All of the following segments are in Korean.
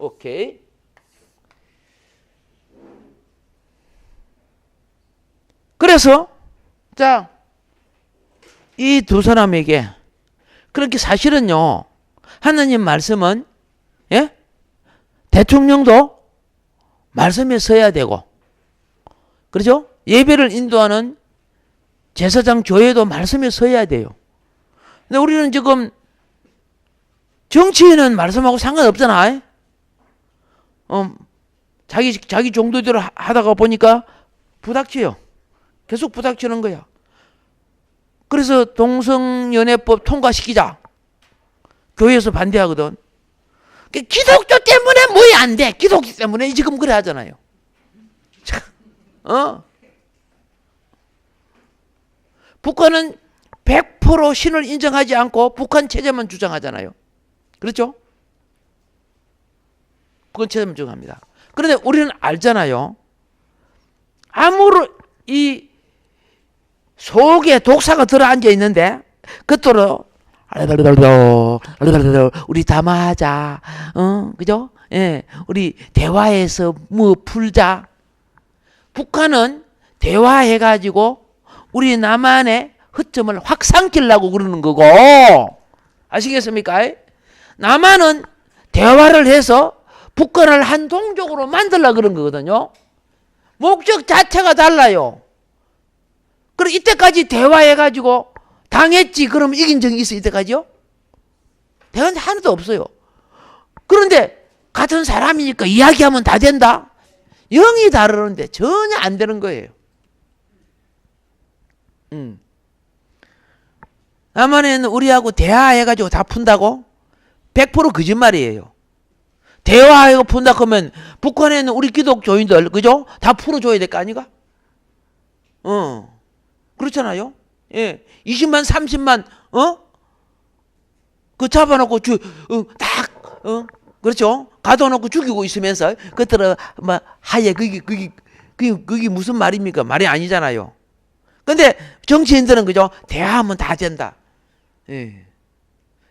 오케이. 그래서 자, 이 두 사람에게 그렇게 사실은요, 하나님 말씀은 예? 대통령도 말씀에 서야 되고, 그렇죠? 예배를 인도하는 제사장 교회도 말씀에 서야 돼요. 근데 우리는 지금 정치인은 말씀하고 상관없잖아. 자기 정도대로 하다가 보니까 부닥쳐요. 계속 부닥치는 거야. 그래서 동성연애법 통과시키자. 교회에서 반대하거든. 기독교 때문에 뭐야 안 돼. 기독교 때문에 지금 그래 하잖아요. 북한은 100% 신을 인정하지 않고 북한 체제만 주장하잖아요. 그렇죠? 북한 체제만 주장합니다. 그런데 우리는 알잖아요. 아무런 이 속에 독사가 들어앉아 있는데 그토록 우리 담화하자, 그죠? 예, 우리 대화해서 뭐 풀자. 북한은 대화해가지고 우리 남한의 허점을 확 삼키려고 그러는 거고, 아시겠습니까? 남한은 대화를 해서 북한을 한 동족으로 만들려고 그런 거거든요. 목적 자체가 달라요. 그럼 이때까지 대화해가지고 당했지. 그럼 이긴 적이 있어, 이때까지요? 대화는 하나도 없어요. 그런데 같은 사람이니까 이야기하면 다 된다? 영이 다르는데 전혀 안 되는 거예요. 남한에는 우리하고 대화해가지고 다 푼다고? 100% 거짓말이에요. 대화하고 푼다 그러면 북한에는 우리 기독교인들, 그죠? 다 풀어줘야 될 거 아니가? 그렇잖아요. 예. 20만, 30만, 그 잡아놓고 그렇죠? 가둬놓고 죽이고 있으면서, 그들은, 하얘, 그게 무슨 말입니까? 말이 아니잖아요. 근데 정치인들은, 그죠? 대화하면 다 된다. 예.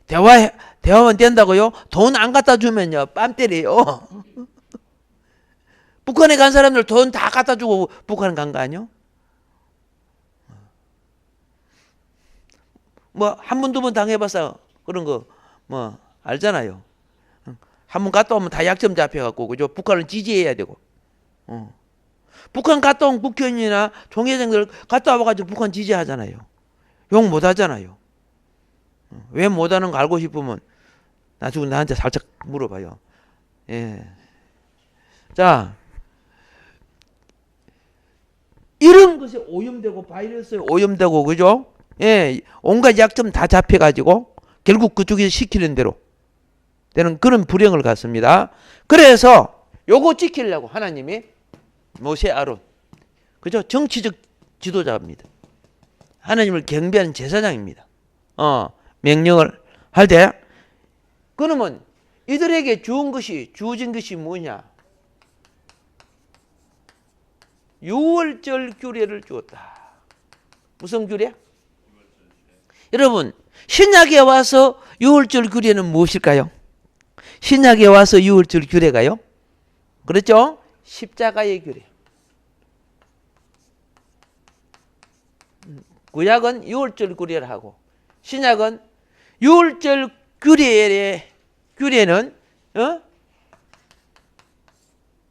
대화만 된다고요? 돈 안 갖다 주면요, 뺨 때려요. 북한에 간 사람들 돈 다 갖다 주고 북한 간 거 아니요? 한 번, 두 번 당해봐서 그런 거, 알잖아요. 한 번 갔다 오면 다 약점 잡혀갖고, 그죠? 북한을 지지해야 되고. 북한 갔다 온 국회의원이나 총회장들 갔다 와가지고 북한 지지하잖아요. 욕 못 하잖아요. 왜 못하는 거 알고 싶으면 나중에 나한테 살짝 물어봐요. 예. 자, 이런 것이 오염되고 바이러스에 오염되고, 그죠? 예, 온갖 약점 다 잡혀가지고 결국 그쪽에서 시키는 대로 되는 그런 불행을 갖습니다. 그래서 요거 지키려고 하나님이 모세, 아론, 그죠? 정치적 지도자입니다. 하나님을 경배하는 제사장입니다. 명령을 할 때, 그러면 이들에게 주어진 것이 뭐냐? 유월절 규례를 주었다. 무슨 규례? 여러분, 신약에 와서 유월절 규례는 무엇일까요? 신약에 와서 유월절 규례가요? 그렇죠? 십자가의 규례. 구약은 유월절 규례를 하고, 신약은 유월절 규례는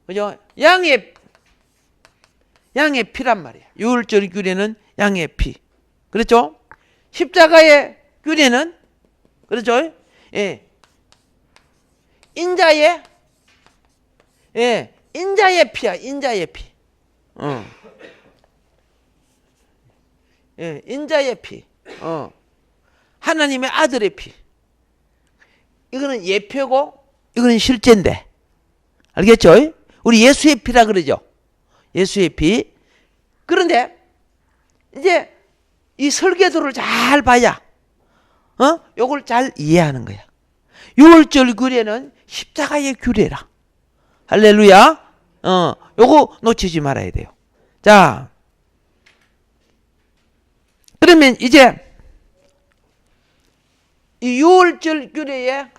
그죠? 양의 피란 말이야. 유월절 규례는 양의 피. 그렇죠? 십자가의 규례는, 그렇죠? 예. 인자의 피야, 인자의 피. 예, 인자의 피. 하나님의 아들의 피. 이거는 예표고, 이거는 실제인데. 알겠죠? 우리 예수의 피라 그러죠? 예수의 피. 그런데, 이제, 이 설계도를 잘 봐야, 요걸 잘 이해하는 거야. 유월절 규례는 십자가의 규례라. 할렐루야. 요거 놓치지 말아야 돼요. 자, 그러면 이제 이 유월절 규례에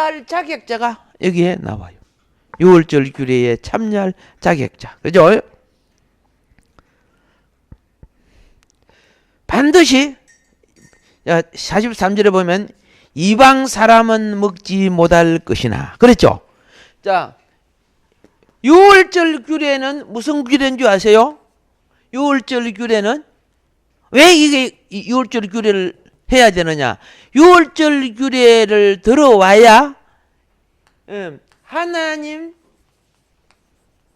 참여할 자격자가 여기에 나와요. 유월절 규례에 참여할 자격자. 그죠? 반드시 43절에 보면 이방 사람은 먹지 못할 것이나 그랬죠? 자, 유월절 규례는 무슨 규례인 줄 아세요? 유월절 규례는 왜 이게 유월절 규례를 해야 되느냐? 유월절 규례를 들어와야 하나님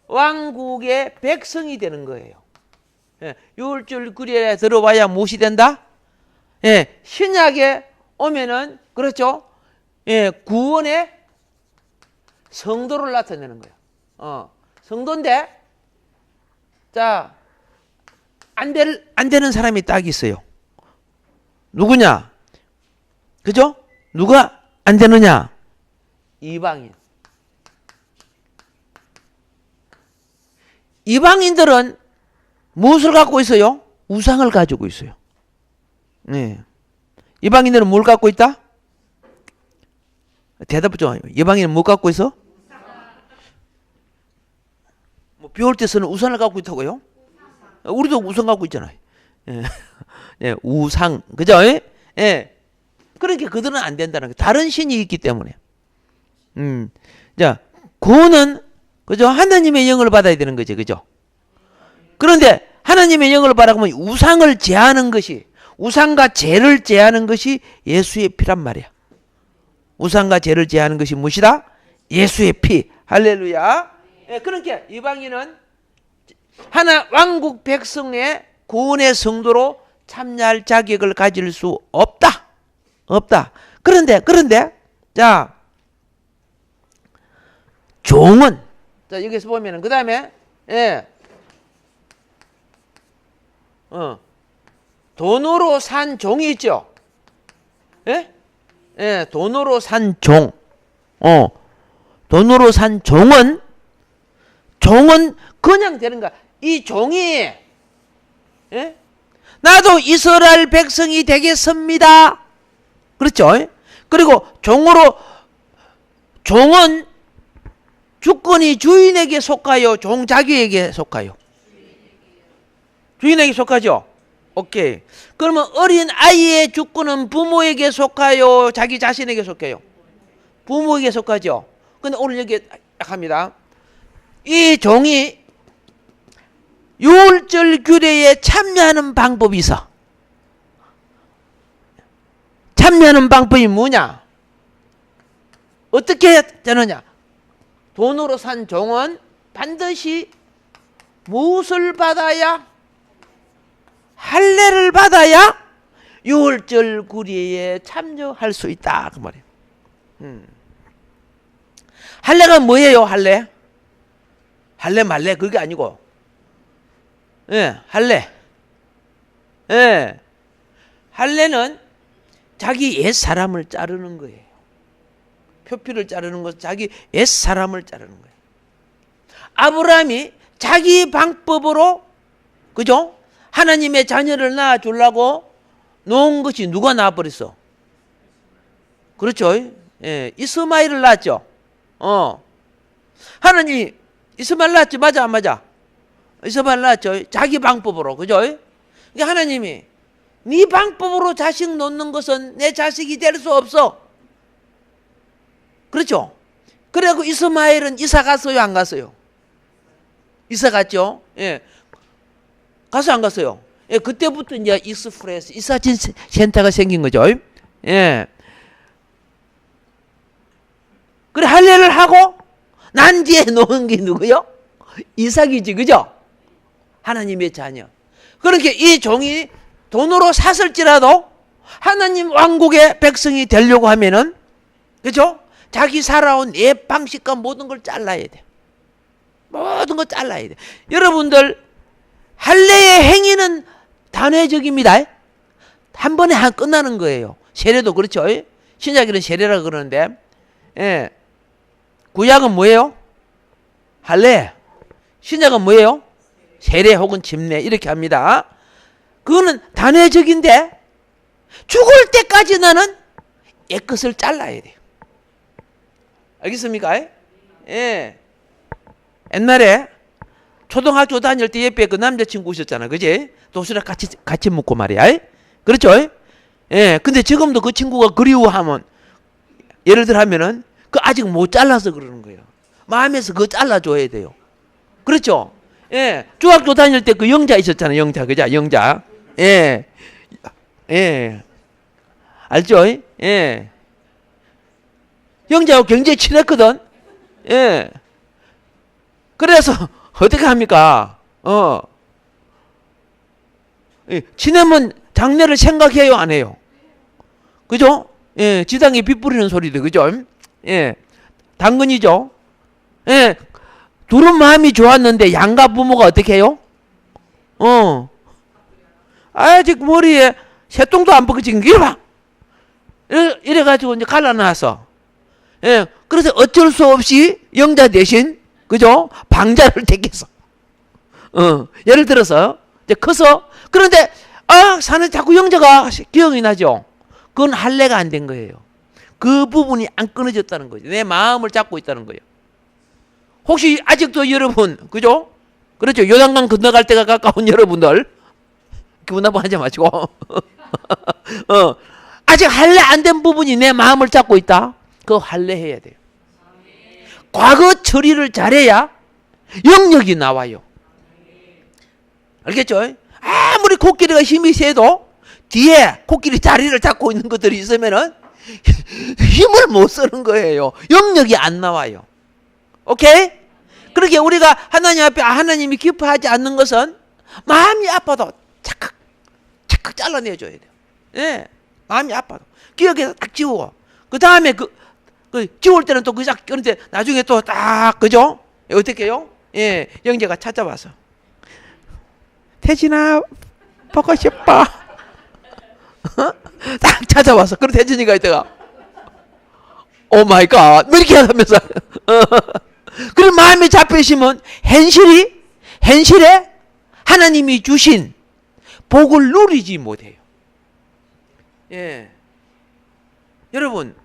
왕국의 백성이 되는 거예요. 유월절 규례에 들어와야 무엇이 된다? 신약에 오면은 그렇죠? 구원의 성도를 나타내는 거예요. 성도인데 자, 안 되는 사람이 딱 있어요. 누구냐? 그죠? 누가 안 되느냐? 이방인. 이방인들은 무엇을 갖고 있어요? 우상을 가지고 있어요. 네. 이방인들은 뭘 갖고 있다? 대답 좀. 이방인은 뭐 갖고 있어? 뭐 비 올 때 쓰는 우산을 갖고 있다고요? 우리도 우산 갖고 있잖아요. 예, 우상, 그죠? 예. 그러니까 그들은 안 된다는 거예요. 다른 신이 있기 때문에. 자, 구원은 그죠? 하나님의 영을 받아야 되는 거죠, 그죠? 그런데 하나님의 영을 받아보면 우상을 제하는 것이, 우상과 죄를 제하는 것이 예수의 피란 말이야. 우상과 죄를 제하는 것이 무엇이다? 예수의 피. 할렐루야. 예, 그러니까 이방인은 하나 왕국 백성의 구원의 성도로 참여할 자격을 가질 수 없다. 없다. 그런데 자, 종은 자, 여기서 보면은 그다음에 돈으로 산 종이 있죠. 돈으로 산 종. 돈으로 산 종은 그냥 되는 거야. 이 종이 나도 이스라엘 백성이 되겠습니다. 그렇죠? 그리고 종은 주권이 주인에게 속하여 종자기에게 속하여? 주인에게 속하죠? 오케이. 그러면 어린 아이의 주권은 부모에게 속하여 자기 자신에게 속해요? 부모에게 속하죠? 근데 오늘 여기 합니다. 이 종이 유월절 규례에 참여하는 방법이 있어. 참여하는 방법이 뭐냐? 어떻게 되느냐? 돈으로 산 종은 반드시 무엇을 받아야? 할례를 받아야 유월절 규례에 참여할 수 있다 그 말이에요. 할례가 뭐예요? 할례 말래 그게 아니고 할례. 할례는 자기 옛 사람을 자르는 거예요. 표피를 자르는 것은 자기 옛 사람을 자르는 거예요. 아브라함이 자기 방법으로 그죠? 하나님의 자녀를 낳아주려고 놓은 것이 누가 낳아버렸어? 그렇죠? 이스마엘을 낳았죠. 하나님 이스마엘 낳았지, 맞아 안 맞아? 이스마엘 낳았죠. 자기 방법으로, 그죠? 그러니까 하나님이 네 방법으로 자식 놓는 것은 내 자식이 될 수 없어. 그렇죠? 그래갖고 이스마엘은 이사 갔어요, 안 갔어요? 이사 갔죠. 가서 안 갔어요. 그때부터 이제 익스프레스 이사진 센터가 생긴 거죠. 그래 할례를 하고 난 뒤에 놓은 게 누구요? 이삭이지, 그죠? 하나님의 자녀. 그렇게 이 종이 돈으로 샀을지라도 하나님 왕국의 백성이 되려고 하면은, 그죠? 자기 살아온 옛 방식과 모든 걸 잘라야 돼. 모든 걸 잘라야 돼. 여러분들 할례의 행위는 단회적입니다. 한 번에 끝나는 거예요. 세례도 그렇죠. 신약에는 세례라 그러는데, 구약은 뭐예요? 할례. 신약은 뭐예요? 세례 혹은 침례 이렇게 합니다. 그거는 단회적인데 죽을 때까지 나는 옛 것을 잘라야 돼요. 알겠습니까? 예. 옛날에 초등학교 다닐 때 옆에 그 남자친구 있었잖아. 그지? 도시락 같이 먹고 말이야. 그렇죠? 예. 근데 지금도 그 친구가 그리워하면, 예를 들어 하면은, 그 아직 못 잘라서 그러는 거예요. 마음에서 그거 잘라줘야 돼요. 그렇죠? 예. 중학교 다닐 때 그 영자 있었잖아요. 영자. 그죠? 영자. 예. 예. 알죠? 예. 영자하고 굉장히 친했거든. 예. 그래서 어떻게 합니까? 예. 친하면 장래를 생각해요, 안 해요? 그죠? 예. 지당에 빗 뿌리는 소리도, 그죠? 예. 당근이죠. 예. 둘은 마음이 좋았는데 양가 부모가 어떻게 해요? 아직 머리에 새똥도 안 벗겨진 게 봐. 이래가지고 이제 갈라놨어. 예. 그래서 어쩔 수 없이 영자 대신, 그죠? 방자를 택했어. 예를 들어서, 이제 커서, 그런데, 사는 자꾸 영자가 기억이 나죠? 그건 할례가 안 된 거예요. 그 부분이 안 끊어졌다는 거죠. 내 마음을 잡고 있다는 거예요. 혹시 아직도 여러분, 그죠? 그렇죠. 요단강 건너갈 때가 가까운 여러분들, 기분 나빠하지 마시고. 아직 할례 안 된 부분이 내 마음을 잡고 있다? 그거 할례해야 돼요. 과거 처리를 잘해야 영역이 나와요. 알겠죠? 아무리 코끼리가 힘이 세도 뒤에 코끼리 자리를 잡고 있는 것들이 있으면은 힘을 못 쓰는 거예요. 영역이 안 나와요. 오케이? 그렇게 우리가 하나님 앞에 하나님이 기뻐하지 않는 것은 마음이 아파도 착각 잘라내줘야 돼요. 예. 마음이 아파도. 기억에서 딱 지우고. 그 다음에 그 지울 때는 또 그런데 나중에 또 딱, 그죠? 어떻게 해요? 예. 영재가 찾아와서. 태진아, 보고 싶어. 딱 찾아와서. 그럼 태진이가 이때가, 오 마이 갓. 뭐 이렇게 하면서. 그런 마음이 잡히시면 현실에 하나님이 주신 복을 누리지 못해요. 예. 여러분,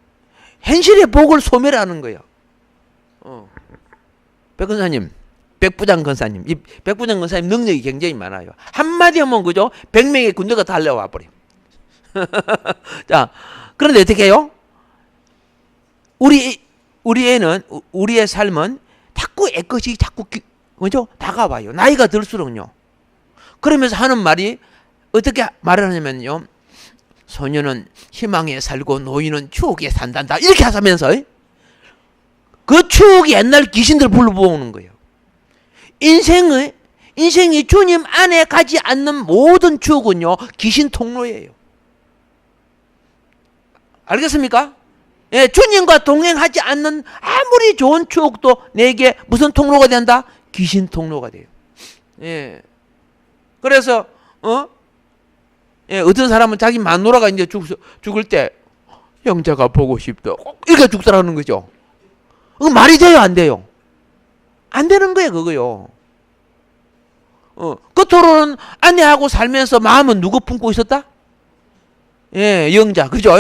현실의 복을 소멸하는 거예요. 백 권사님, 백부장 권사님, 이 백부장 권사님 능력이 굉장히 많아요. 한마디 하면 그죠? 100명의 군대가 달려와 버려요. 자, 그런데 어떻게 해요? 우리의 삶은 자꾸 애것이 자꾸 그죠? 다가와요. 나이가 들수록요. 그러면서 하는 말이 어떻게 말을 하냐면요. 소년은 희망에 살고 노인은 추억에 산단다. 이렇게 하면서 그 추억이 옛날 귀신들 불러보는 거예요. 인생이 주님 안에 가지 않는 모든 추억은요. 귀신 통로예요. 알겠습니까? 예, 주님과 동행하지 않는 아무리 좋은 추억도 내게 무슨 통로가 된다? 귀신 통로가 돼요. 예. 그래서 예, 어떤 사람은 자기 마누라가 이제 죽을 때 영자가 보고 싶다. 이렇게 죽더라는 거죠. 그거 말이 돼요, 안 돼요? 안 되는 거예요, 그거요. 겉으로는 아내하고 살면서 마음은 누구 품고 있었다? 예, 영자, 그죠?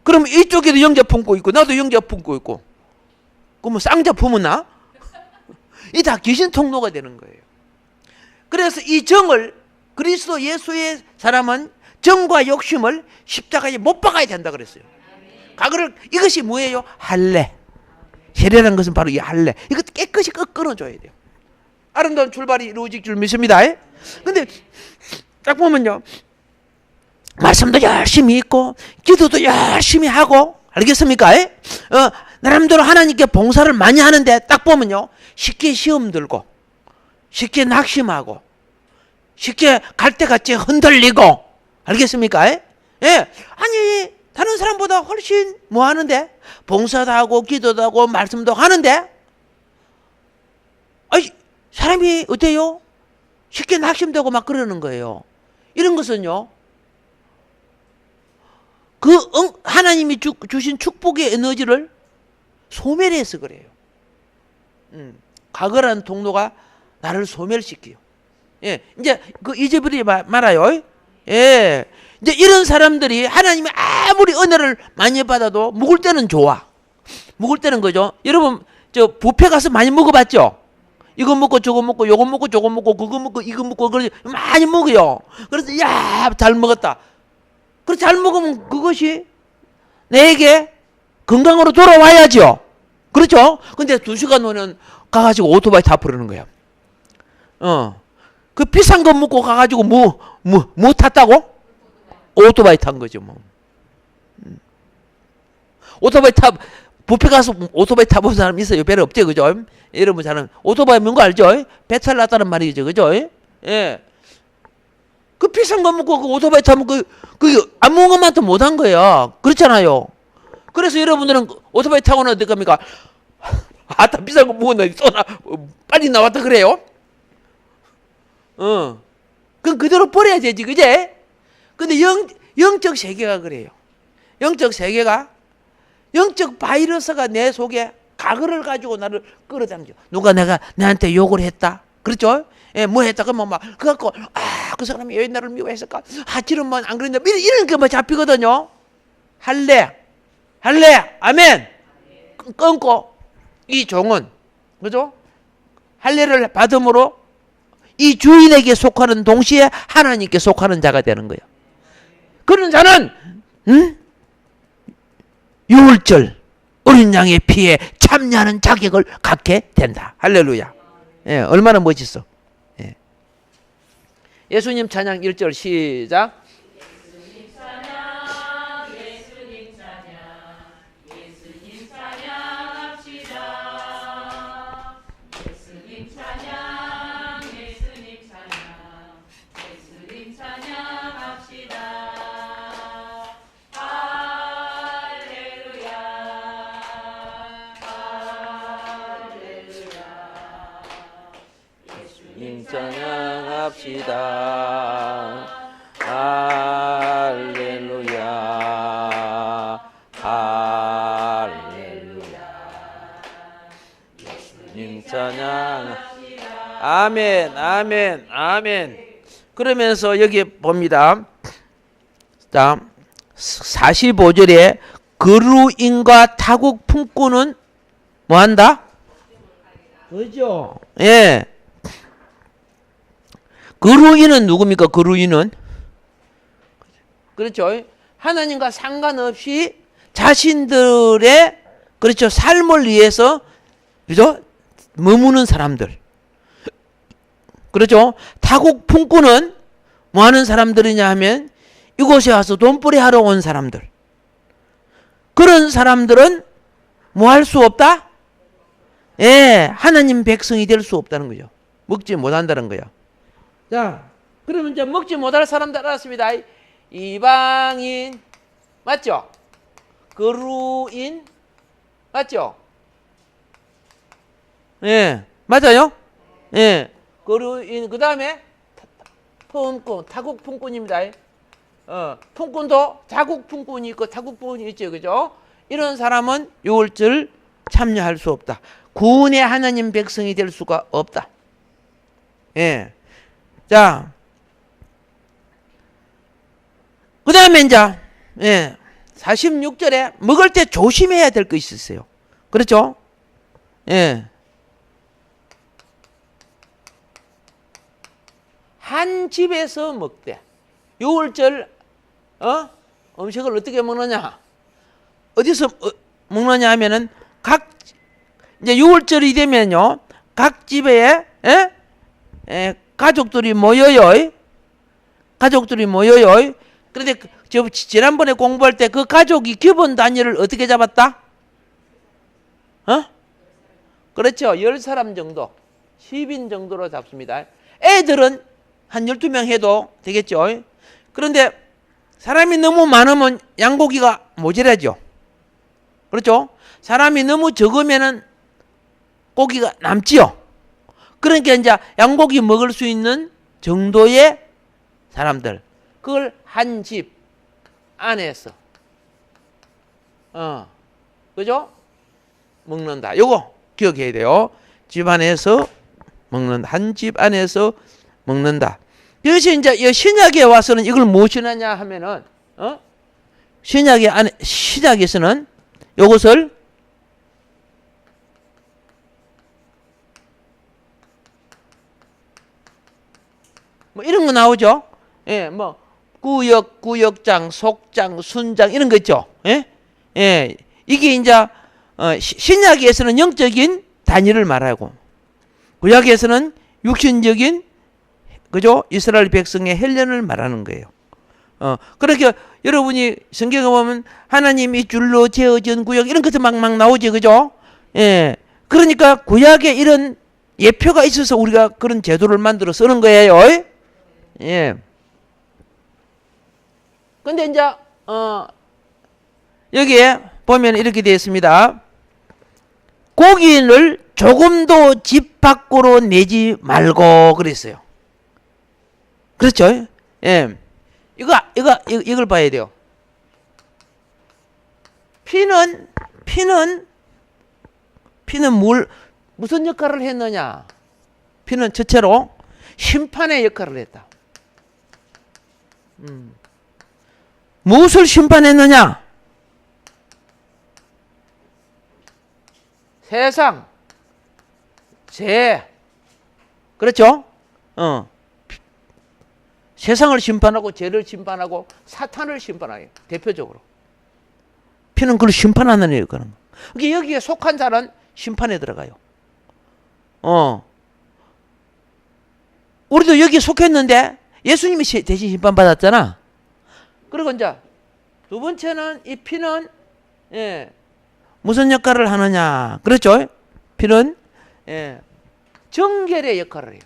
그럼 이쪽에도 영자 품고 있고 나도 영자 품고 있고 그럼 쌍자 품었나? 이 다 귀신 통로가 되는 거예요. 그래서 이 정을 그리스도 예수의 사람은 정과 욕심을 십자가에 못 박아야 된다 그랬어요. 이것이 뭐예요? 할례. 세례라는 것은 바로 이 할례. 이거 깨끗이 끊어줘야 돼요. 아름다운 출발이 이루어질 줄 믿습니다. 근데 딱 보면요. 말씀도 열심히 읽고 기도도 열심히 하고 알겠습니까? 나름대로 하나님께 봉사를 많이 하는데 딱 보면요. 쉽게 시험 들고 쉽게 낙심하고 쉽게 갈대같이 흔들리고 알겠습니까? 예. 아니 다른 사람보다 훨씬 뭐 하는데 봉사도 하고 기도도 하고 말씀도 하는데 아니 사람이 어때요? 쉽게 낙심되고 막 그러는 거예요. 이런 것은요. 하나님이 주신 축복의 에너지를 소멸해서 그래요. 과거라는 통로가 나를 소멸시켜요. 예, 이제 잊어버리지 말아요. 예, 이제 이런 사람들이 하나님이 아무리 은혜를 많이 받아도 묵을 때는 좋아. 묵을 때는 거죠. 여러분 저 뷔페 가서 많이 먹어봤죠? 이거 먹고 저거 먹고 요거 먹고 저거 먹고 그거 먹고 이거 먹고 그러지 많이 먹어요. 그래서 야, 잘 먹었다. 그래서 잘 먹으면 그것이 내게 건강으로 돌아와야죠. 그렇죠? 근데 2시간 후에는 가가지고 오토바이 타 버리는 거야. 그 비싼 거 먹고 가가지고 뭐 탔다고? 오토바이 탄 거죠, 뭐. 오토바이 뷔페 가서 오토바이 타본 사람 있어요? 별로 없죠, 그죠? 여러분 잘은 오토바이 뭔 거 알죠? 배탈 났다는 말이죠, 그죠? 예. 그 비싼 거 먹고 그 오토바이 타면 그 아무것만도 못한 거야. 그렇잖아요. 그래서 여러분들은 오토바이 타고는 어떨 겁니까? 아따 비싼 거 먹었나 쏘나 빨리 나왔다 그래요? 그건 그대로 버려야 되지, 그제? 근데 영적 세계가 그래요. 영적 세계가 영적 바이러스가 내 속에 과거를 가지고 나를 끌어당겨. 누가 내한테 욕을 했다. 그렇죠? 예, 뭐 했다. 그러면 막, 그래갖고, 그 사람이 왜 나를 미워했을까? 지금만 안 그랬나? 이런 게 뭐 잡히거든요. 할래. 아멘. 끊고, 이 종은, 그죠? 할례를 받음으로 이 주인에게 속하는 동시에 하나님께 속하는 자가 되는 거예요. 그런 자는, 유월절 어린 양의 피에 참여하는 자격을 갖게 된다. 할렐루야. 예, 얼마나 멋있어. 예. 예수님 찬양 1절 시작. 예수님 찬양 예수님 찬양 예수님 찬양합시다. 예수님 찬양 예수님 찬양 예수님 찬양합시다. 찬양합시다. 할렐루야. 할렐루야. 예수님 찬양. 아멘. 그러면서 여기 봅니다. 자, 45절에 거루인과 타국 품꾼은 뭐 한다? 그죠? 예. 거루인은 누굽니까? 거루인은 그렇죠. 하나님과 상관없이 자신들의 그렇죠 삶을 위해서 그죠 머무는 사람들. 그렇죠. 타국 품꾼은 뭐 하는 사람들이냐 하면 이곳에 와서 돈벌이 하러 온 사람들. 그런 사람들은 뭐 할 수 없다? 예, 하나님 백성이 될 수 없다는 거죠. 먹지 못한다는 거예요. 자, 그러면 이제 먹지 못할 사람들 알았습니다. 이방인 맞죠? 거루인 맞죠? 예, 맞아요? 예, 거루인 그 다음에 품꾼, 타국 품꾼입니다. 품꾼도 자국 품꾼이 있고 타국 품꾼이 있죠, 그죠? 이런 사람은 유월절 참여할 수 없다. 구원의 하나님 백성이 될 수가 없다. 예. 자, 그 다음에 이제, 46절에 먹을 때 조심해야 될 것이 있어요. 그렇죠? 예. 한 집에서 먹되, 유월절, 음식을 어떻게 먹느냐? 어디서 먹느냐 하면은, 이제 유월절이 되면요, 각 집에, 가족들이 모여요. 그런데 지난번에 공부할 때 그 가족이 기본 단위를 어떻게 잡았다? 그렇죠. 10사람 정도, 10인 정도로 잡습니다. 애들은 한 12명 해도 되겠죠. 그런데 사람이 너무 많으면 양고기가 모자라죠. 그렇죠. 사람이 너무 적으면은 고기가 남지요. 그러니까 이제 양고기 먹을 수 있는 정도의 사람들, 그걸 한 집 안에서 그죠? 먹는다. 요거 기억해야 돼요. 집 안에서 먹는다. 한 집 안에서 먹는다. 그래서 이제 신약에 와서는 이걸 무엇이냐 하면은 신약에서는 요것을 뭐 이런 거 나오죠. 예, 뭐 구역, 구역장, 속장, 순장 이런 거 있죠. 예, 예, 이게 이제 신약에서는 영적인 단위를 말하고 구약에서는 육신적인 그죠? 이스라엘 백성의 헬련을 말하는 거예요. 그러니까 여러분이 성경에 보면 하나님이 줄로 재어진 구역 이런 것도 막 나오지, 그죠? 예. 그러니까 구약에 이런 예표가 있어서 우리가 그런 제도를 만들어 쓰는 거예요. 예. 근데 이제, 여기에 보면 이렇게 되어 있습니다. 고기를 조금도 집 밖으로 내지 말고 그랬어요. 그렇죠? 예. 이걸 봐야 돼요. 피는 무슨 역할을 했느냐? 피는 첫째로 심판의 역할을 했다. 무엇을 심판했느냐? 세상, 죄, 그렇죠? 세상을 심판하고 죄를 심판하고 사탄을 심판하요. 대표적으로. 피는 그걸 심판하는 일을 거는. 그러니까 여기에 속한 자는 심판에 들어가요. 우리도 여기에 속했는데 예수님이 대신 심판받았잖아. 그리고 이제 두 번째는 이 피는 무슨 역할을 하느냐. 그렇죠? 피는 정결의 역할을 해요.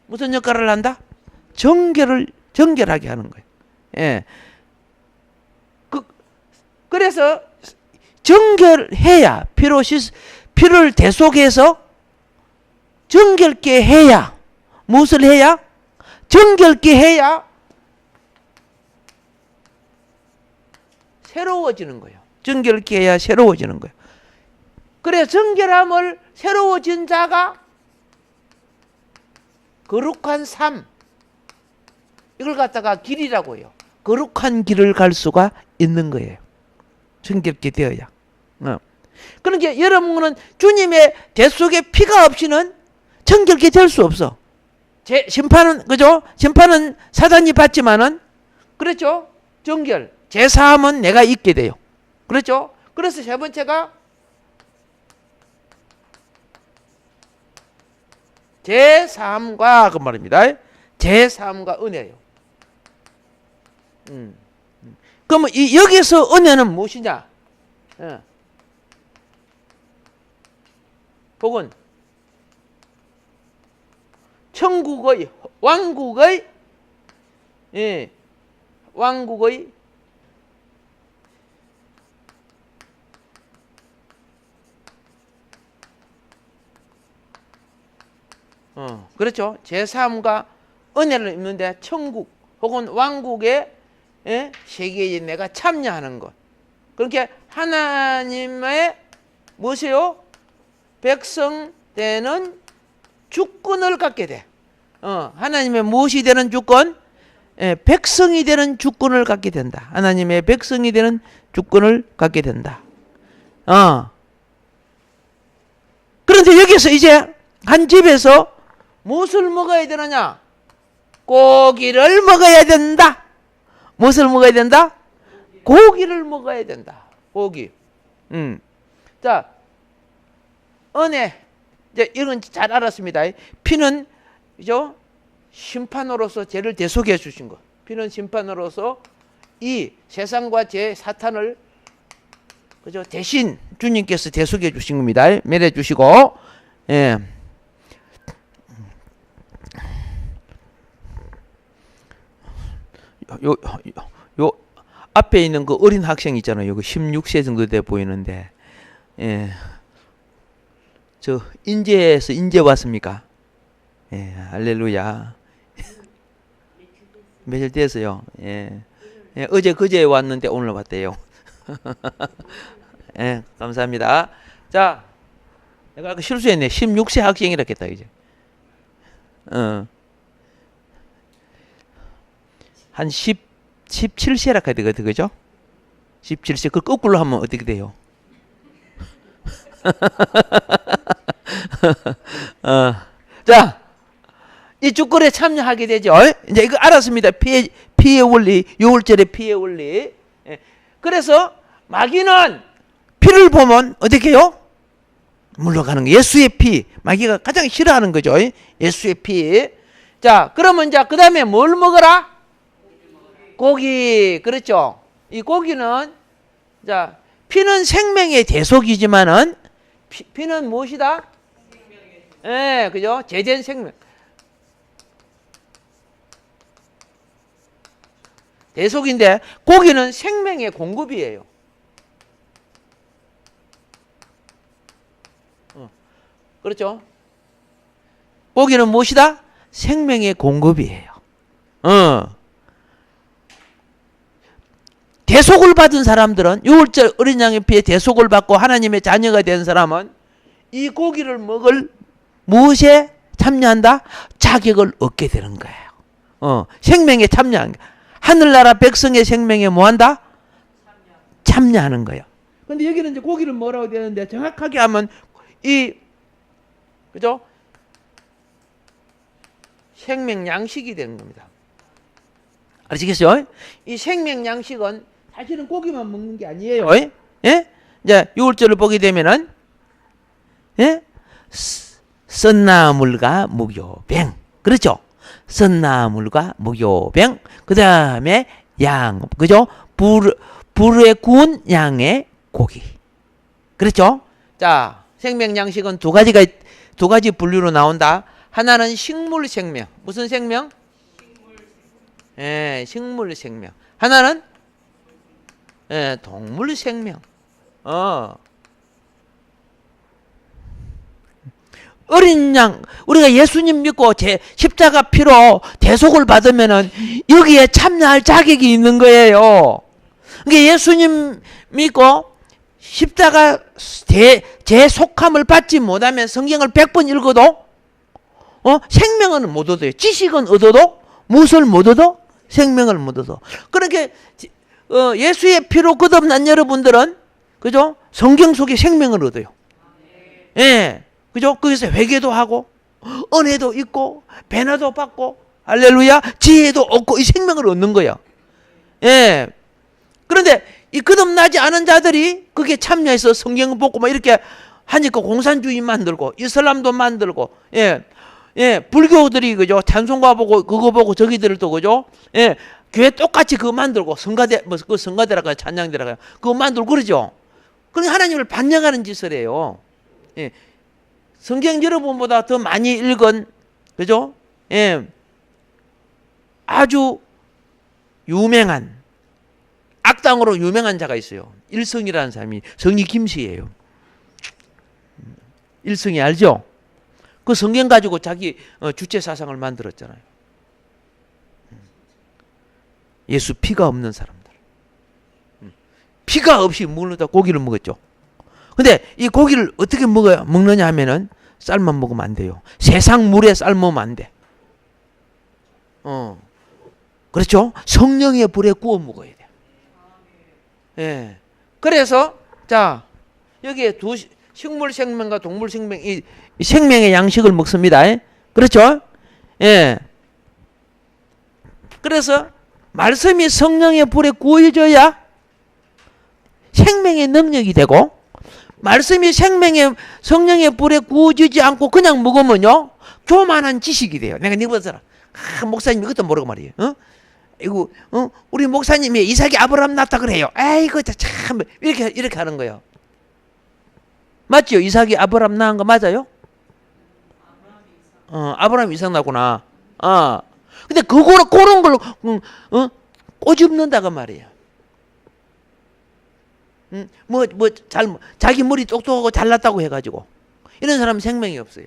무슨 역할을 한다? 정결하게 하는 거예요. 예. 그래서 정결해야 피를 대속해서 정결케 해야 무엇을 해야? 정결케 해야 새로워지는 거예요. 정결케 해야 새로워지는 거예요. 그래서 정결함을 새로워진 자가 거룩한 삶, 이걸 갖다가 길이라고 해요. 거룩한 길을 갈 수가 있는 거예요. 정결케 되어야. 그러니까 여러분은 주님의 대속의 피가 없이는 정결케 될 수 없어. 심판은, 그죠? 심판은 사단이 받지만은, 그렇죠? 정결, 제사함은 내가 있게 돼요. 그렇죠? 그래서 세 번째가 제사함과 그 말입니다. 제사함과 은혜예요. 그러면 여기서 은혜는 무엇이냐? 복은 천국의 왕국의 그렇죠. 제사함과 은혜를 입는데 천국 혹은 왕국의 세계에 내가 참여하는 것. 그렇게 하나님의 무엇이요? 백성 되는 주권을 갖게 돼. 하나님의 무엇이 되는 주권? 백성이 되는 주권을 갖게 된다. 하나님의 백성이 되는 주권을 갖게 된다. 그런데 여기서 이제 한 집에서 무엇을 먹어야 되느냐? 고기를 먹어야 된다. 무엇을 먹어야 된다? 고기를 먹어야 된다. 고기. 자, 은혜. 이제 이건 잘 알았습니다. 피는, 그죠? 심판으로서 죄를 대속해 주신 것. 피는 심판으로서 이 세상과 죄, 사탄을, 그죠? 대신 주님께서 대속해 주신 겁니다. 매려 주시고, 예. 요 앞에 있는 그 어린 학생 있잖아요. 요거 16세 정도 돼 보이는데, 예. 저 인제에서 인제 왔습니까? 예, 할렐루야. 며칠 됐어요. 예. 예, 어제 그제 왔는데 오늘 왔대요. 예, 감사합니다. 자, 내가 아까 실수했네. 16세 학생이라 했다 이제. 한 17세라 해야 되거든, 그죠? 17세. 그걸 거꾸로 하면 어떻게 돼요? 자, 이 주권에 참여하게 되죠. 이제 이거 알았습니다. 피의 원리, 6월절의 피의 원리. 예. 그래서 마귀는 피를 보면 어떻게 해요? 물러가는 거예요. 예수의 피. 마귀가 가장 싫어하는 거죠. 예수의 피. 자, 그러면 이제 그 다음에 뭘 먹어라? 고기. 그렇죠. 이 고기는, 자, 피는 생명의 대속이지만은, 피는 무엇이다? 예, 그죠? 제된 생명. 대속인데, 고기는 생명의 공급이에요. 그렇죠? 고기는 무엇이다? 생명의 공급이에요. 대속을 받은 사람들은 6월절 어린 양의 피에 대속을 받고 하나님의 자녀가 된 사람은 이 고기를 먹을 무엇에 참여한다? 자격을 얻게 되는 거예요. 생명에 참여한 거예요. 하늘나라 백성의 생명에 뭐한다? 참여하는 거예요. 근데 여기는 이제 고기를 뭐라고 되는데 정확하게 하면 그죠? 생명 양식이 되는 겁니다. 아시겠어요? 이 생명 양식은 사실은 고기만 먹는 게 아니에요. 예? 이제 6월절을 보게 되면은, 예? 썬나물과 무교병. 그렇죠? 썬나물과 무교병. 그 다음에 양. 그죠? 불에 구운 양의 고기. 그렇죠? 자, 생명 양식은 두 가지 분류로 나온다. 하나는 식물 생명. 무슨 생명? 예, 식물 생명. 하나는 동물 생명. 어린 양, 우리가 예수님 믿고 십자가 피로 대속을 받으면은 여기에 참여할 자격이 있는 거예요. 그러니까 예수님 믿고 십자가 재속함을 받지 못하면 성경을 100번 읽어도 생명은 못 얻어요. 지식은 얻어도 무엇을 못 얻어? 생명을 못 얻어. 그러니까 예수의 피로 거듭난 여러분들은 그죠? 성경 속에 생명을 얻어요. 예, 그죠? 거기서 회개도 하고 은혜도 있고 배나도 받고 할렐루야 지혜도 얻고 이 생명을 얻는 거예요. 예. 그런데 이 거듭나지 않은 자들이 거기에 참여해서 성경 보고 막 이렇게 하니까 공산주의 만들고 이슬람도 만들고 예, 불교들이 그죠? 찬송가 보고 그거 보고 저기들도 그죠? 예, 교회 똑같이 그거 만들고 그 성가대라고 찬양대라고 그거 만들고 그러죠. 그러니까 하나님을 반역하는 짓을 해요. 예, 성경 여러분보다 더 많이 읽은 그죠? 예, 아주 유명한 악당으로 유명한 자가 있어요. 일성이라는 사람이 성리 김씨예요. 일성이 알죠? 그 성경 가지고 자기 주체 사상을 만들었잖아요. 예수 피가 없는 사람들. 피가 없이 먹는다 고기를 먹었죠. 근데 이 고기를 어떻게 먹느냐 하면은 쌀만 먹으면 안 돼요. 세상 물에 삶으면 안 돼. 그렇죠? 성령의 불에 구워 먹어야 돼. 예. 그래서 자 여기에 식물 생명과 동물 생명 이 생명의 양식을 먹습니다. 그렇죠? 예. 그래서 말씀이 성령의 불에 구워져야 생명의 능력이 되고 말씀이 성령의 불에 구워지지 않고 그냥 먹으면요 교만한 지식이 돼요. 내가 니보다 목사님 이것도 모르고 말이에요. 이거 우리 목사님이 이삭이 아브라함 낳았다 그래요. 아이고 참 이렇게 하는 거예요. 맞죠? 이삭이 아브라함 낳은 거 맞아요? 아브라함 이삭 낳구나. 근데 그런 걸로 꼬집는다고 말이에요. 자기 머리 똑똑하고 잘났다고 해가지고 이런 사람은 생명이 없어요.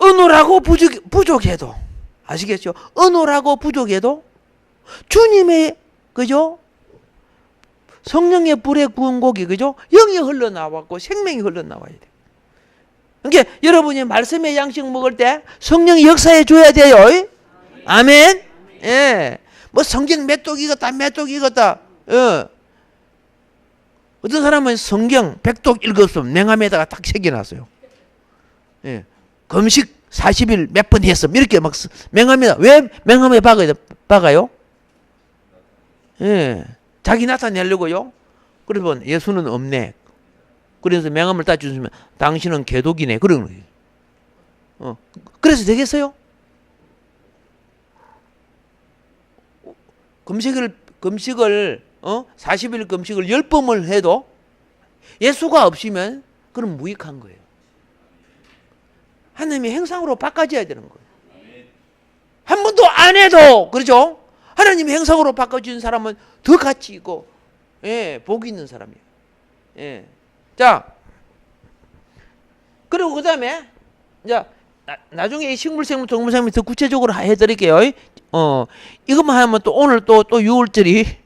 은호라고 부족해도 아시겠죠? 은호라고 부족해도 주님의 그죠? 성령의 불에 구운 고기 그죠? 영이 흘러나왔고 생명이 흘러나와야 돼. 그러니까 여러분이 말씀의 양식 먹을 때 성령이 역사해 줘야 돼요. 아멘. 예. 뭐 성경 몇 독 읽었다. 어떤 사람은 성경 100독 읽었으면 냉함에다가 딱 새겨놨어요. 예. 금식 40일 몇 번 했어. 이렇게 막 맹합니다. 왜 맹함에 박아요? 예. 자기 나타내려고요. 그러면 예수는 없네. 그래서 맹함을 따주시면 당신은 개독이네. 그런 거예요. 그래서 되겠어요? 금식을 40일 금식을 10번을 해도 예수가 없으면 그럼 무익한 거예요. 하나님이 행상으로 바꿔줘야 되는 거예요. 한 번도 안 해도 그렇죠? 하나님이 행상으로 바꿔주는 사람은 더 가치 있고 복이 있는 사람이에요. 자, 그리고 그 다음에 이제 나중에 이 식물, 생물, 동물, 생물 더 구체적으로 해드릴게요. 이것만 하면 또 오늘 또 6월절이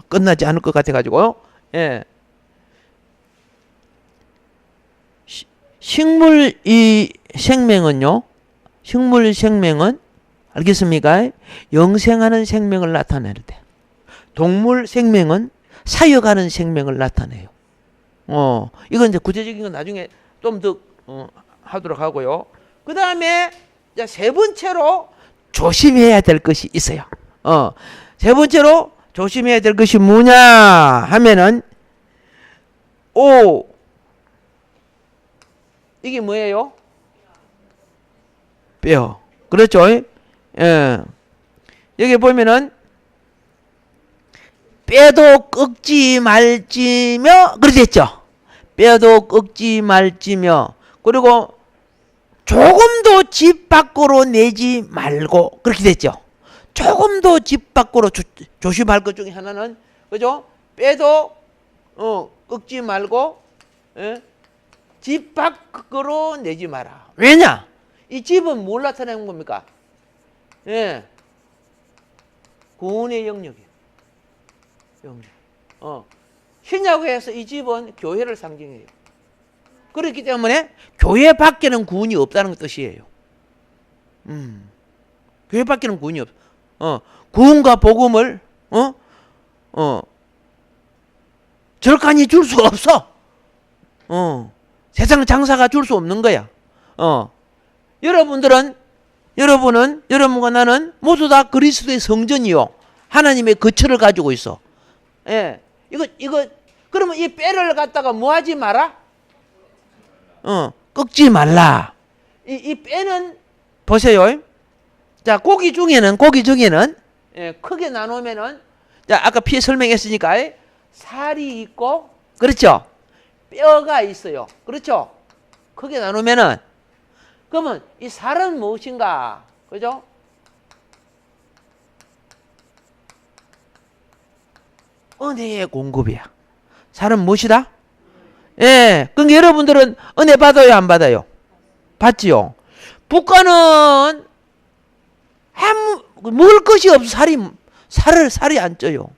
끝나지 않을 것 같아가지고요. 식물 이 생명은요. 식물 생명은 알겠습니까? 영생하는 생명을 나타낼 때. 동물 생명은 사역하는 생명을 나타내요. 이건 이제 구체적인 건 나중에 좀 더 하도록 하고요. 그 다음에 세 번째로 조심해야 될 것이 있어요. 세 번째로 조심해야 될 것이 뭐냐 하면은 이게 뭐예요? 뼈. 그렇죠? 여기 보면은 뼈도 꺾지 말지며 그렇게 됐죠. 뼈도 꺾지 말지며 그리고 조금도 집 밖으로 내지 말고 그렇게 됐죠. 조금도 집 밖으로 조심할 것 중에 하나는 그죠? 뼈도 꺾지 말고 집 밖으로 내지 마라. 왜냐? 이 집은 뭘 나타내는 겁니까? 구원의 영역이에요. 신약에서 이 집은 교회를 상징해요. 그렇기 때문에 교회 밖에는 구원이 없다는 뜻이에요. 교회 밖에는 구원이 없어. 구원과 복음을 절간히 줄 수 없어. 세상 장사가 줄 수 없는 거야. 여러분과 나는 모두 다 그리스도의 성전이요. 하나님의 거처를 가지고 있어. 이거 그러면 이 뼈를 갖다가 뭐 하지 마라? 꺾지 말라. 이 뼈는 보세요. 자, 고기 중에는 크게 나누면은 자, 아까 피해 설명했으니까 살이 있고 그렇죠? 뼈가 있어요. 그렇죠? 크게 나누면은 그러면 이 살은 무엇인가? 그죠? 은혜의 공급이야. 살은 무엇이다? 그럼 여러분들은 은혜 받아요, 안 받아요? 받지요. 북한은 먹을 것이 없어 살이 안 쪄요.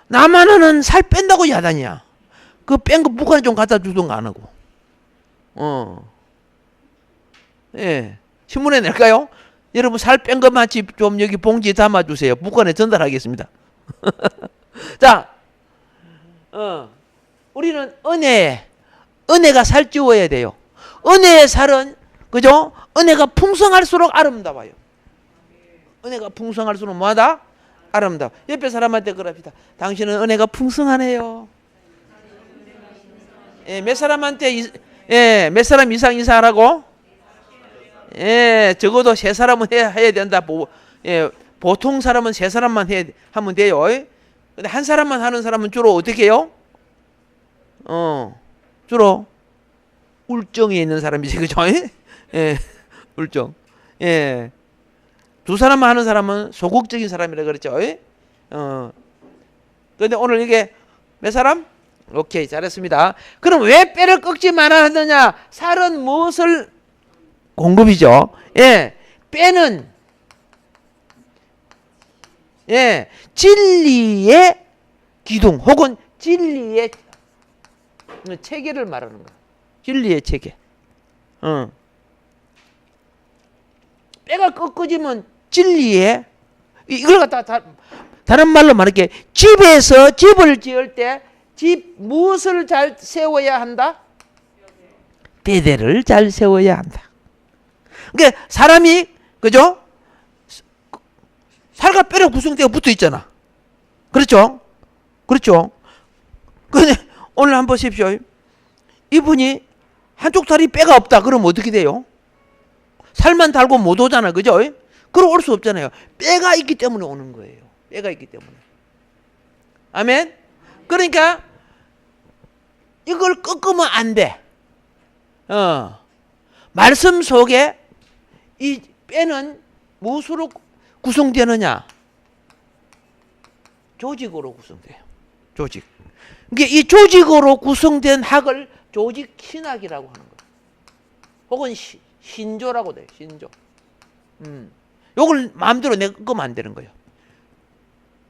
남한은 살 뺀다고 야단이야. 그 뺀 거 북한에 좀 갖다 주던가 안 하고. 신문에 낼까요? 여러분 살 뺀 것만 좀 여기 봉지에 담아주세요. 북한에 전달하겠습니다. 자, 우리는 은혜가 살찌워야 돼요. 은혜의 살은 그죠? 은혜가 풍성할수록 아름다워요. 은혜가 풍성할수록 뭐하다? 아름다워. 옆에 사람한테 그럽시다. 당신은 은혜가 풍성하네요. 몇 사람한테 몇 사람 이상 인사하라고? 적어도 3사람은 해야 된다. 보통 사람은 3사람만 하면 돼요. 근데 한 사람만 하는 사람은 주로 어떻게 해요? 주로 울정에 있는 사람이지, 그죠? 울정. 2사람만 하는 사람은 소극적인 사람이라 그랬죠. 근데 오늘 이게 몇 사람? 오케이, 잘했습니다. 그럼 왜 뼈를 꺾지 말아야 하느냐? 살은 무엇을 공급이죠. 뼈는 진리의 기둥 혹은 진리의 체계를 말하는 거야. 진리의 체계. 뼈가 꺾어지면 진리의 이걸 갖다 다른 말로 말할게. 집에서 집을 지을 때 집 무엇을 잘 세워야 한다? 뼈대를 잘 세워야 한다. 그러니까 사람이 그죠? 살과 뼈로 구성되어 붙어 있잖아. 그렇죠? 그렇죠? 근데 오늘 한번 보십시오. 이분이 한쪽 다리 뼈가 없다. 그러면 어떻게 돼요? 살만 달고 못 오잖아. 그죠? 그럼 올 수 없잖아요. 뼈가 있기 때문에 오는 거예요. 뼈가 있기 때문에. 아멘? 그러니까 이걸 꺾으면 안 돼. 말씀 속에 이 뼈는 무엇으로 구성되느냐? 조직으로 구성돼요. 조직. 이게 이 조직으로 구성된 학을 조직 신학이라고 하는 거예요. 혹은 신조라고 돼요. 신조. 요걸 마음대로 내가 끄면 안 되는 거예요.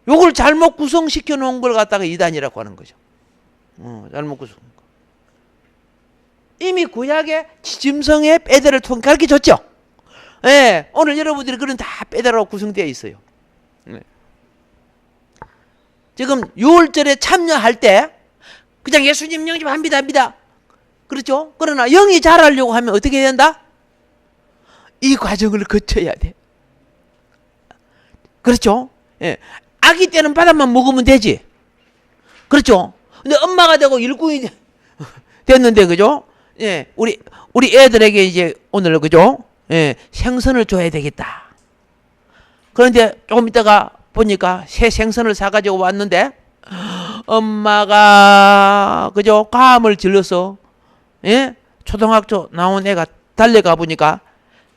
요걸 잘못 구성시켜 놓은 걸 갖다가 이단이라고 하는 거죠. 잘못 구성. 이미 구약의 지짐승의 뼈대를 통해 가르쳐 줬죠. 예, 오늘 여러분들이 그런 다 뼈대로 구성되어 있어요. 네. 지금 6월절에 참여할 때 그냥 예수님 영접합니다, 합니다. 그렇죠? 그러나 영이 자라려고 하면 어떻게 해야 된다? 이 과정을 거쳐야 돼. 그렇죠? 예. 아기 때는 바닥만 먹으면 되지. 그렇죠? 근데 엄마가 되고 일꾼이 됐는데, 그죠? 예. 우리 애들에게 이제 오늘, 그죠? 예. 생선을 줘야 되겠다. 그런데 조금 있다가 보니까 새 생선을 사가지고 왔는데, 엄마가, 그죠? 감을 질러서, 예? 초등학교 나온 애가 달려가 보니까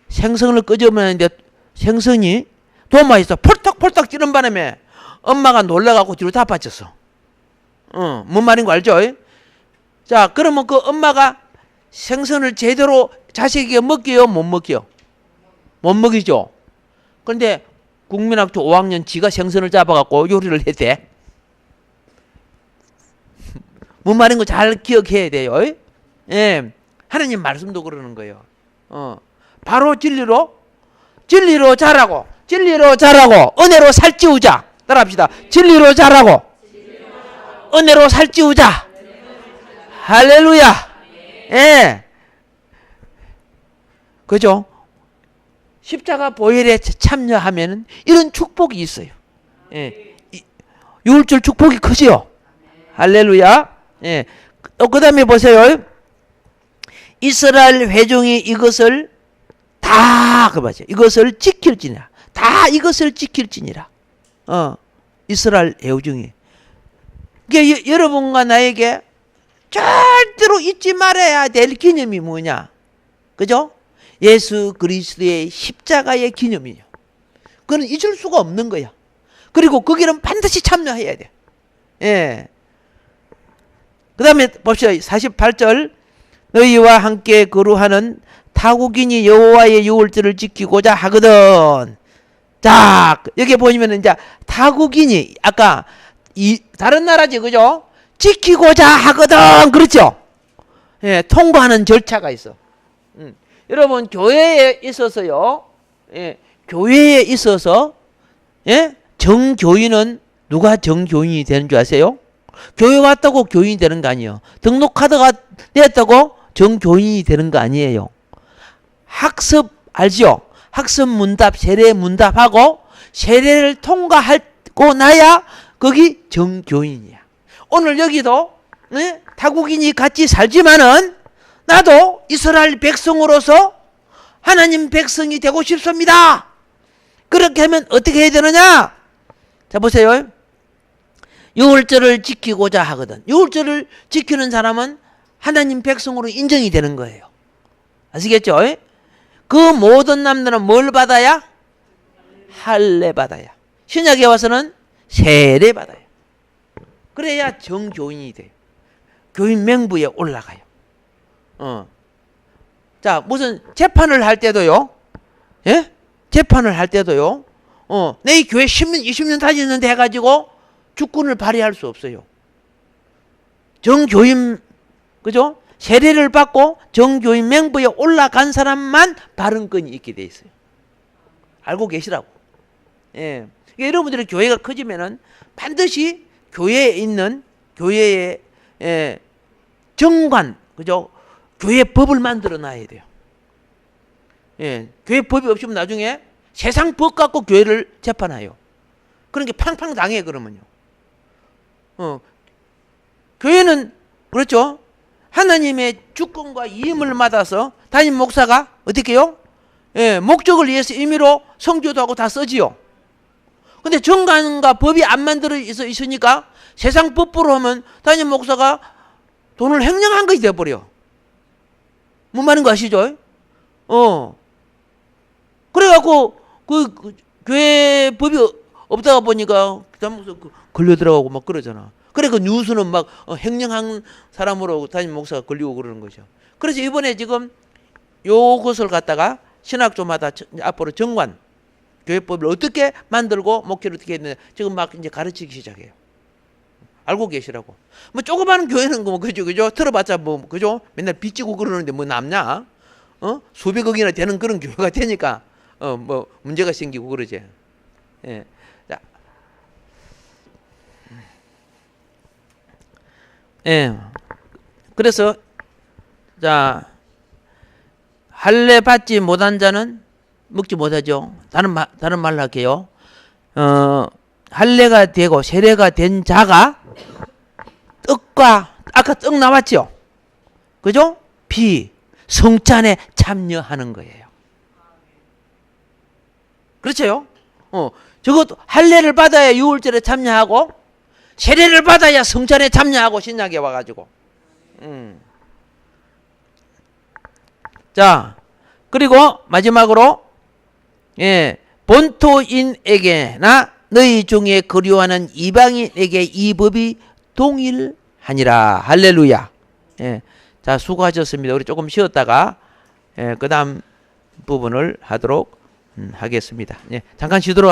생선을 끄집어내는데 생선이 도마에서 폴딱폴딱 찌른 바람에 엄마가 놀라갖고 뒤로 다 빠졌어. 뭔 말인 거 알죠? 자, 그러면 그 엄마가 생선을 제대로 자식에게 먹게요? 못 먹게요? 못 먹이죠? 그런데 국민학교 5학년 지가 생선을 잡아갖고 요리를 했대. 뭔 말인 거 잘 기억해야 돼요. 예. 하나님 말씀도 그러는 거예요. 바로 진리로 자라고, 은혜로 살찌우자. 따라합시다. 진리로 자라고, 은혜로 살찌우자. 할렐루야. 예. 그죠? 십자가 보혈에 참여하면 이런 축복이 있어요. 예. 6절 축복이 크지요. 할렐루야. 예. 그 다음에 보세요. 이스라엘 회중이 이것을 다, 이것을 지킬지니라. 다 이것을 지킬지니라. 이스라엘 회중이. 그러니까 여러분과 나에게 절대로 잊지 말아야 될 기념이 뭐냐? 그죠? 예수 그리스도의 십자가의 기념이에요. 그건 잊을 수가 없는 거야. 그리고 거기는 반드시 참여해야 돼. 예. 그 다음에 봅시다. 48절. 너희와 함께 거루하는 타국인이 여호와의 유월절을 지키고자 하거든. 자, 여기 보시면 이제 타국인이 아까 다른 나라지, 그죠? 지키고자 하거든. 그렇죠? 예, 통과하는 절차가 있어. 여러분, 교회에 있어서요, 예, 교회에 있어서, 예, 정교인은 누가 정교인이 되는 줄 아세요? 교회 왔다고 교인이 되는 거 아니에요. 등록카드가 냈다고 정교인이 되는 거 아니에요. 학습 알죠? 학습 문답, 세례 문답하고 세례를 통과하고 나야 거기 정교인이야. 오늘 여기도 네? 타국인이 같이 살지만은 나도 이스라엘 백성으로서 하나님 백성이 되고 싶습니다. 그렇게 하면 어떻게 해야 되느냐? 자, 보세요. 유월절을 지키고자 하거든. 유월절을 지키는 사람은 하나님 백성으로 인정이 되는 거예요. 아시겠죠? 그 모든 남들은 뭘 받아야? 할례 받아야. 신약에 와서는 세례 받아요. 그래야 정교인이 돼요. 교인 명부에 올라가요. 자, 무슨 재판을 할 때도요. 예? 재판을 할 때도요. 내 교회 10년, 20년 다녔는데 해가지고 주권을 발휘할 수 없어요. 정교인, 그죠? 세례를 받고 정교인 명부에 올라간 사람만 발언권이 있게 돼 있어요. 알고 계시라고. 예. 그러니까 여러분들의 교회가 커지면은 반드시 교회에 있는 교회의 정관, 그죠? 교회 법을 만들어 놔야 돼요. 예, 교회 법이 없으면 나중에 세상 법 갖고 교회를 재판해요. 그런 게 팡팡 당해 그러면요. 교회는 그렇죠. 하나님의 주권과 임을 받아서 담임 목사가 어떻게 해요? 예, 목적을 위해서 임의로 성교도 하고 다 쓰지요. 근데 정관과 법이 안 만들어 있으니까 세상 법부로 하면 담임 목사가 돈을 횡령한 것이 돼버려. 뭔 말인 거 아시죠? 그래갖고 그 교회 법이 없다가 보니까 담임 목사 걸려 들어가고 막 그러잖아. 그래 그 뉴스는 막 횡령한 사람으로 담임 목사가 걸리고 그러는 거죠. 그래서 이번에 지금 요것을 갖다가 신학조마다 앞으로 정관 교회법을 어떻게 만들고 목회를 어떻게 했느냐 지금 막 이제 가르치기 시작해요. 알고 계시라고. 뭐 조그마한 교회는 뭐 그죠 들어봤자 뭐 그죠 맨날 빚지고 그러는데 뭐 남냐? 수백억이나 되는 그런 교회가 되니까 뭐 문제가 생기고 그러지. 예. 자. 예. 그래서 자 할례 받지 못한 자는 먹지 못하죠. 다른 말로 할게요. 할례가 되고 세례가 된 자가 떡과 아까 떡 나왔죠. 그죠? 비 성찬에 참여하는 거예요. 그렇죠? 저것도 할례를 받아야 유월절에 참여하고 세례를 받아야 성찬에 참여하고 신약에 와가지고. 자 그리고 마지막으로 예, 본토인에게나 너희 중에 거류하는 이방인에게 이 법이 동일하니라. 할렐루야. 예, 자 수고하셨습니다. 우리 조금 쉬었다가 그 다음 부분을 하도록 하겠습니다. 예, 잠깐 쉬도록